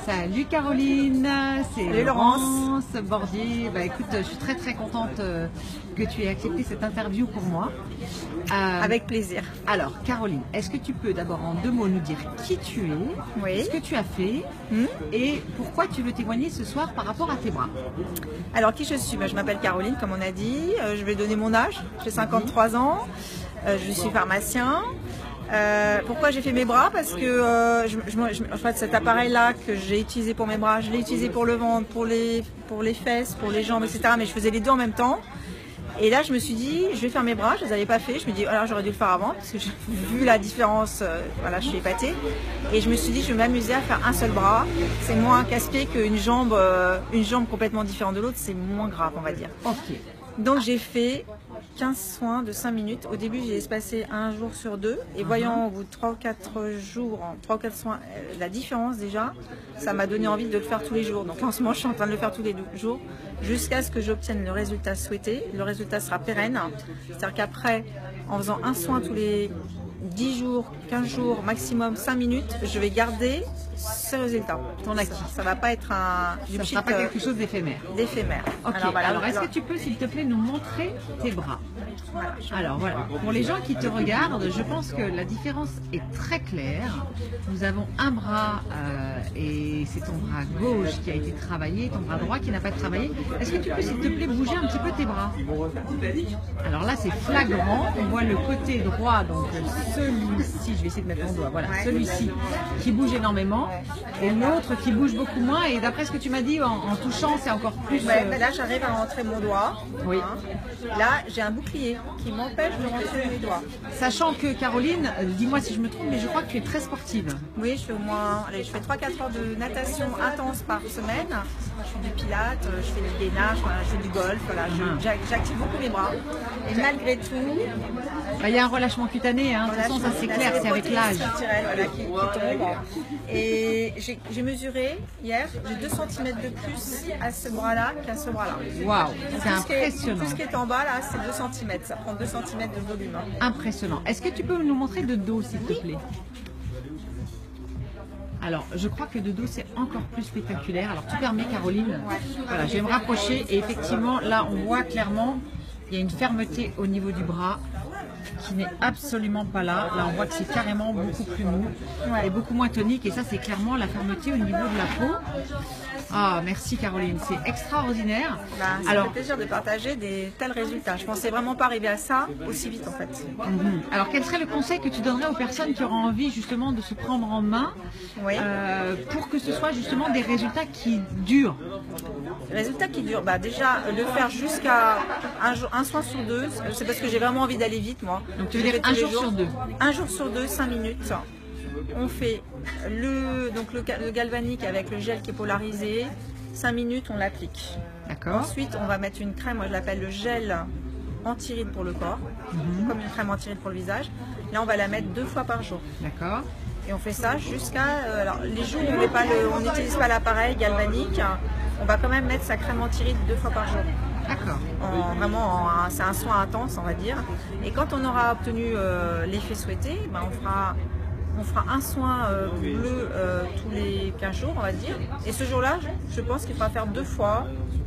Salut Caroline, c'est Salut Laurence Bordier. Bah écoute, je suis très content que tu aies accepté cette interview pour moi. Avec plaisir. Alors Caroline, est-ce que tu peux d'abord en 2 mots nous dire qui tu es, Oui. ce que tu as fait et pourquoi tu veux témoigner ce soir par rapport à tes bras? Alors qui je suis? Je m'appelle Caroline, comme on a dit. Je vais donner mon âge. J'ai 53 ans. Je suis pharmacien. Pourquoi j'ai fait mes bras? Parce que en fait, cet appareil-là que j'ai utilisé pour mes bras, je l'ai utilisé pour le ventre, pour les fesses, pour les jambes, etc. Mais je faisais les deux en même temps. Et là, je me suis dit, je vais faire mes bras. Je les avais pas fait. Je me dis, alors j'aurais dû le faire avant parce que j'ai vu la différence. Voilà, je suis épatée. Et je me suis dit, je vais m'amuser à faire un seul bras. C'est moins casse-pied qu'une jambe, complètement différente de l'autre. C'est moins grave, on va dire. Ok. Donc j'ai fait 15 soins de 5 minutes. Au début, j'ai espacé un jour sur 2. Et voyant au bout de 3 ou 4 jours, 3 ou 4 soins, la différence déjà, ça m'a donné envie de le faire tous les jours. Donc en ce moment, je suis en train de le faire tous les jours jusqu'à ce que j'obtienne le résultat souhaité. Le résultat sera pérenne. C'est-à-dire qu'après, en faisant un soin tous les 10 jours, 15 jours, maximum 5 minutes, je vais garder ce résultat. Ton acquis. Ça ne va pas être Ça ne sera pas quelque chose d'éphémère. Ok. Alors est-ce que tu peux s'il te plaît nous montrer tes bras? Alors voilà, pour les gens qui te regardent, je pense que la différence est très claire. Nous avons un bras et c'est ton bras gauche qui a été travaillé, ton bras droit qui n'a pas été travaillé. Est-ce que tu peux s'il te plaît bouger un petit peu tes bras? Alors là c'est flagrant, on voit le côté droit, donc celui-ci, je vais essayer de mettre mon doigt, voilà, celui-ci qui bouge énormément et l'autre qui bouge beaucoup moins, et d'après ce que tu m'as dit en touchant c'est encore plus... Là j'arrive à rentrer mon doigt. Oui. Là j'ai un bouclier qui m'empêche de rentrer mes doigts. Sachant que Caroline, dis-moi si je me trompe, mais je crois que tu es très sportive. Oui, je fais au moins, je fais 3-4 heures de natation intense par semaine. Je fais du pilates, je fais du gainage, je fais du golf, voilà. J'active beaucoup mes bras. Et malgré tout... Il y a un relâchement cutané, hein. De toute façon ça c'est clair, c'est avec l'âge. Qui tombe. Et j'ai mesuré hier, j'ai 2 cm de plus à ce bras-là qu'à ce bras-là. Waouh, c'est impressionnant. Tout ce qui est en bas là, c'est 2 cm. Ça prend 2 cm de volume. Impressionnant. Est-ce que tu peux nous montrer de dos s'il te plaît? Alors, je crois que de dos, c'est encore plus spectaculaire. Alors, tu permets, Caroline? Voilà, je vais me rapprocher et effectivement, là, on voit clairement, il y a une fermeté au niveau du bras qui n'est absolument pas là. Là, on voit que c'est carrément beaucoup plus mou et beaucoup moins tonique. Et ça, c'est clairement la fermeté au niveau de la peau. Ah, merci Caroline, c'est extraordinaire. Ça me fait plaisir de partager des tels résultats. Je pensais vraiment pas arriver à ça aussi vite en fait. Alors, quel serait le conseil que tu donnerais aux personnes qui auront envie justement de se prendre en main pour que ce soit justement des résultats qui durent? Résultats qui durent, déjà le faire jusqu'à un soin sur 2, c'est parce que j'ai vraiment envie d'aller vite moi. Donc tu veux dire un jour sur 2? Un jour sur 2, 5 minutes. On fait le galvanique avec le gel qui est polarisé. 5 minutes, on l'applique. D'accord. Ensuite, on va mettre une crème, moi je l'appelle le gel anti-rides pour le corps, comme une crème anti-rides pour le visage. Là, on va la mettre 2 fois par jour. D'accord. Et on fait ça jusqu'à... les jours où on n'utilise pas l'appareil galvanique, on va quand même mettre sa crème anti-rides 2 fois par jour. D'accord. C'est un soin intense, on va dire. Et quand on aura obtenu l'effet souhaité, on fera un soin bleu tous les 15 jours, on va dire. Et ce jour-là, je pense qu'il faudra faire 2 fois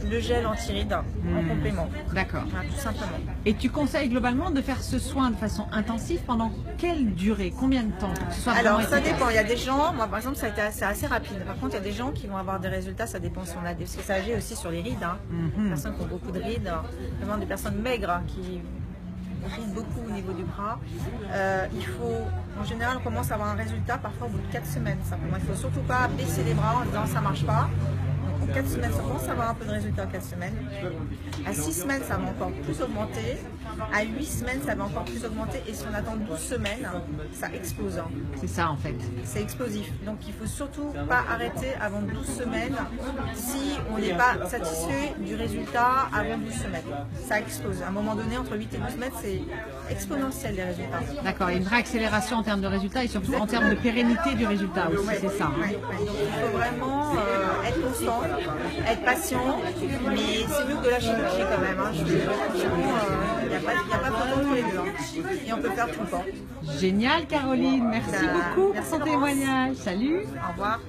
le gel anti-rides en complément. D'accord. Voilà, tout simplement. Et tu conseilles globalement de faire ce soin de façon intensive pendant quelle durée? Combien de temps pour que ce soit Alors, ça efficace? dépend. Il y a des gens, moi par exemple, c'est assez rapide. Par contre, il y a des gens qui vont avoir des résultats, ça dépend si on a parce que ça agit aussi sur les rides. Des personnes qui ont beaucoup de rides, vraiment des personnes maigres qui rident beaucoup au niveau du bras. Il faut, en général, on commence à avoir un résultat parfois au bout de 4 semaines. Simplement. Il ne faut surtout pas baisser les bras en disant ça ne marche pas. Donc, 4 semaines, ça commence à avoir un peu de résultat à 4 semaines. À 6 semaines, ça va encore plus augmenter. À 8 semaines, ça va encore plus augmenter. Et si on attend 12 semaines, ça explose. C'est ça en fait. C'est explosif. Donc il ne faut surtout pas arrêter avant 12 semaines si on n'est pas satisfait du résultat avant 12 semaines. Ça explose. À un moment donné, entre 8 et 12 semaines, c'est exponentiel les résultats. D'accord, il y a une réaccélération en termes de résultats et surtout en termes de pérennité du résultat aussi, c'est ça. Donc il faut vraiment être constant, être patient, mais c'est mieux que de la chirurgie quand même. Il n'y a pas photo entre les deux. Et on peut faire tout le temps. Génial Caroline, merci beaucoup pour ton témoignage. Salut. Au revoir.